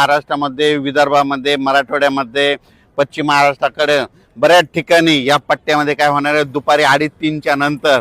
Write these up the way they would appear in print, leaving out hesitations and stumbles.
महाराष्ट्रामध्ये, विदर्भामध्ये, मराठवाड्यामध्ये, पश्चिम महाराष्ट्राकडे बऱ्याच ठिकाणी या पट्ट्यामध्ये काय होणार आहे, दुपारी 2:30-3च्या नंतर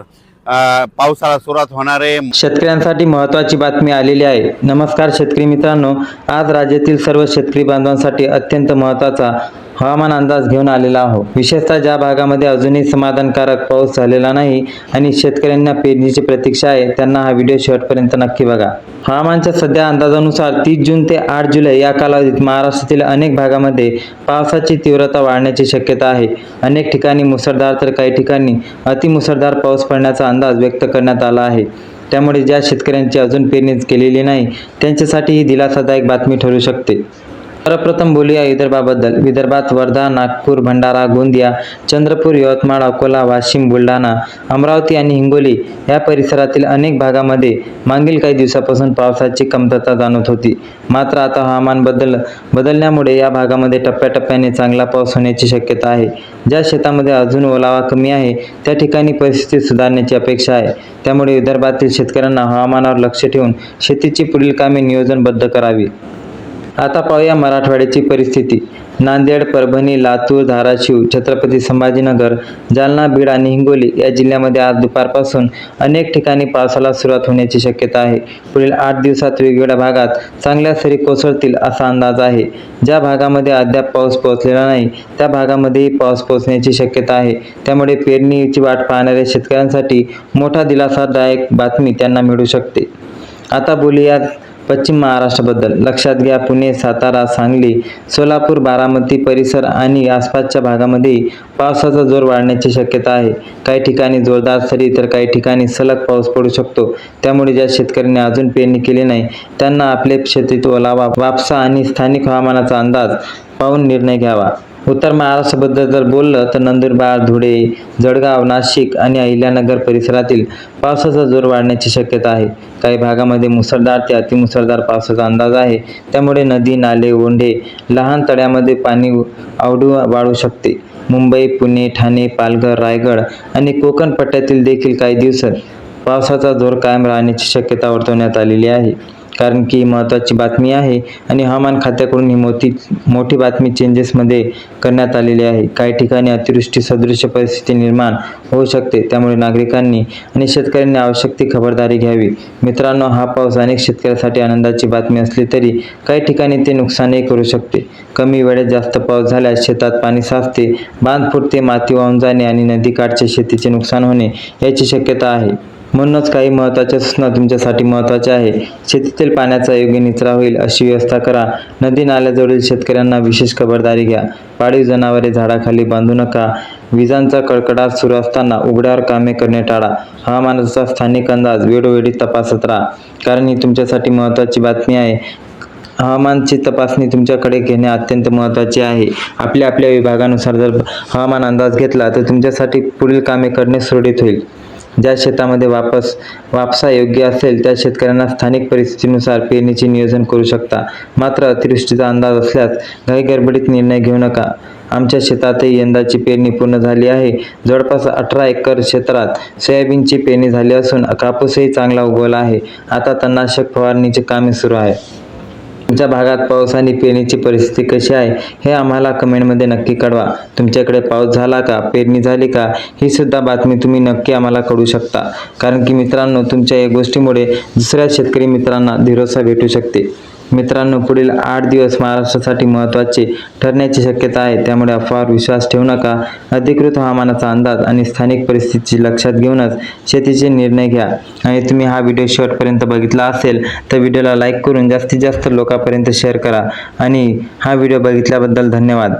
पावसाला सुरुवात होणार आहे। शेतकऱ्यांसाठी महत्त्वाची बातमी आलेली आहे। नमस्कार शेतकरी मित्रांनो, आज राज्यातील सर्व शेतकरी बांधवांसाठी अत्यंत महत्त्वाचा हवामान अंदाज घेऊन आलेला आहोत। विशेषतः ज्या भागामध्ये अजूनही समाधानकारक पाऊस झालेला नाही आणि शेतकऱ्यांना पेरणीची प्रतीक्षा आहे, त्यांना हा व्हिडिओ शेवटपर्यंत नक्की बघा। हवामानाच्या सध्या अंदाजानुसार 30 जून ते 8 जुलै या कालावधीत महाराष्ट्रातील अनेक भागामध्ये पावसाची तीव्रता वाढण्याची शक्यता आहे। अनेक ठिकाणी मुसळधार तर काही ठिकाणी अतिमुसळधार पाऊस पडण्याचा अंदाज व्यक्त करण्यात आला आहे। त्यामुळे ज्या शेतकऱ्यांची अजून पेरणी केलेली नाही त्यांच्यासाठी ही दिलासादायक बातमी ठरू शकते। सर्वप्रथम बोलूया विदर्भाबद्दल। विदर्भात वर्धा, नागपूर, भंडारा, गोंदिया, चंद्रपूर, यवतमाळ, अकोला, वाशिम, बुलढाणा, अमरावती आणि हिंगोली या परिसरातील अनेक भागामध्ये मागील काही दिवसापासून पावसाची कमतरता जाणवत होती। मात्र आता हवामान बदलण्यामुळे या भागामध्ये टप्प्याटप्प्याने चांगला पाऊस होण्याची शक्यता आहे। ज्या शेतामध्ये अजून ओलावा कमी आहे त्या ठिकाणी परिस्थिती सुधारण्याची अपेक्षा आहे। त्यामुळे विदर्भातील शेतकऱ्यांना हवामानावर लक्ष ठेवून शेतीची पुढील कामे नियोजनबद्ध करावी। आता पाहूया मराठवाड्याची परिस्थिती। नांदेड, परभणी, लातूर, धाराशिव, छत्रपती संभाजीनगर, जालना, बीड आणि हिंगोली या जिल्ह्यामध्ये आज दुपारपासून अनेक ठिकाणी पावसाला सुरुवात होण्याची शक्यता आहे। पुढील 8 दिवसात वेगवेगळ्या भागात चांगल्या सरी कोसळतील असा अंदाज आहे। ज्या भागामध्ये अद्याप पाऊस पोहोचलेला नाही त्या भागामध्येही पाऊस पोहोचण्याची शक्यता आहे। त्यामुळे पेरणीची वाट पाहणाऱ्या शेतकऱ्यांसाठी मोठा दिलासादायक बातमी त्यांना मिळू शकते। आता बोलूया पश्चिम महाराष्ट्राबद्दल। लक्षात घ्या, पुणे, सातारा, सांगली, सोलापूर, बारामती परिसर आणि आसपासच्या भागामध्ये पावसाचा जोर वाढण्याची शक्यता आहे। काही ठिकाणी जोरदार सरी तर काही ठिकाणी सलग पाऊस पडू शकतो। त्यामुळे ज्या शेतकऱ्यांनी अजून पेरणी केली नाही त्यांना आपले शेतीत ओलावा, वापसा आणि स्थानिक हवामानाचा अंदाज पाहून निर्णय घ्यावा। उत्तर महाराष्ट्राबद्दल जर बोललं तर नंदुरबार, धुळे, जळगाव, नाशिक आणि अहिल्यानगर परिसरातील पावसाचा जोर वाढण्याची शक्यता आहे। काही भागामध्ये मुसळधार ते अतिमुसळधार पावसाचा अंदाज आहे। त्यामुळे नदी, नाले, ओढे, लहान तळ्यामध्ये पाणी वाढू शकते। मुंबई, पुणे, ठाणे, पालघर, रायगड आणि कोकण पट्ट्यातील देखील काही दिवसात पावसाचा जोर कायम राहण्याची शक्यता वर्तवण्यात आलेली आहे। कारण की महत्त्वाची बातमी आहे आणि हवामान खात्याकडून ही मोठी बातमी चेंजेसमध्ये करण्यात आलेली आहे। काही ठिकाणी अतिवृष्टी सदृश परिस्थिती निर्माण होऊ शकते। त्यामुळे नागरिकांनी आणि शेतकऱ्यांनी आवश्यक ती खबरदारी घ्यावी। मित्रांनो, हा पाऊस अनेक शेतकऱ्यांसाठी आनंदाची बातमी असली तरी काही ठिकाणी ते नुकसानही करू शकते। कमी वेळेत जास्त पाऊस झाल्यास शेतात पाणी साचते, बांध फुटते, माती वाहून जाणे आणि नदीकाठच्या शेतीचे नुकसान होणे याची शक्यता आहे। म्हणूनच काही महत्त्वाच्या सूचना तुमच्यासाठी महत्त्वाच्या आहे। शेतीतील पाण्याचा योग्य निचरा होईल अशी व्यवस्था करा। नदी नाल्याजवळील शेतकऱ्यांना विशेष खबरदारी घ्या। पाळीव जनावरे झाडाखाली बांधू नका। विजांचा कडकडाट सुरू असताना उघड्यावर कामे करणे टाळा। हवामानाचा स्थानिक अंदाज वेळोवेळी तपासत राहा, कारण ही तुमच्यासाठी महत्त्वाची बातमी आहे। हवामानाची तपासणी तुमच्याकडे घेणे अत्यंत महत्त्वाचे आहे। आपल्या विभागानुसार जर हवामान अंदाज घेतला तर तुमच्यासाठी पुढील कामे करणे सुरळीत होईल। ज्या शेतामध्ये वापसा योग्य असेल त्या शेतकऱ्यांना स्थानिक परिस्थितीनुसार पेरणीचे नियोजन करू शकता। मात्र अतिवृष्टीचा अंदाज असल्यास घाई गडबडीत निर्णय घेऊ नका। आमच्या शेतातही यंदाची पेरणी पूर्ण झाली आहे। जवळपास 18 एकर क्षेत्रात सोयाबीनची पेरणी झाली असून कापूसही चांगला उगवला आहे। आता तणनाशक फवारणीचे कामे सुरू आहे। तुमच्या भागात पाऊस आणि पेरणीची परिस्थिती कशी आहे हे आम्हाला कमेंटमध्ये नक्की कळवा। तुमच्याकडे पाऊस झाला का, पेरणी झाली का, ही सुद्धा बातमी तुम्ही नक्की आम्हाला कळवू शकता। कारण की मित्रांनो, तुमच्या या गोष्टीमुळे दुसऱ्या शेतकरी मित्रांना दिलासा भेटू शकते। मित्रांनो, पुढील 8 दिवस महाराष्ट्रासाठी महत्त्वाचे ठरण्याची शक्यता आहे। त्यामुळे अफवावर विश्वास ठेवू नका। अधिकृत हवामानाचा अंदाज आणि स्थानिक परिस्थिती लक्षात घेऊनच शेतीचे निर्णय घ्या। आणि तुम्ही हा व्हिडिओ शेवटपर्यंत बघितला असेल तर व्हिडिओला लाईक करून जास्तीत जास्त लोकांपर्यंत शेअर करा। आणि हा व्हिडिओ बघितल्याबद्दल धन्यवाद।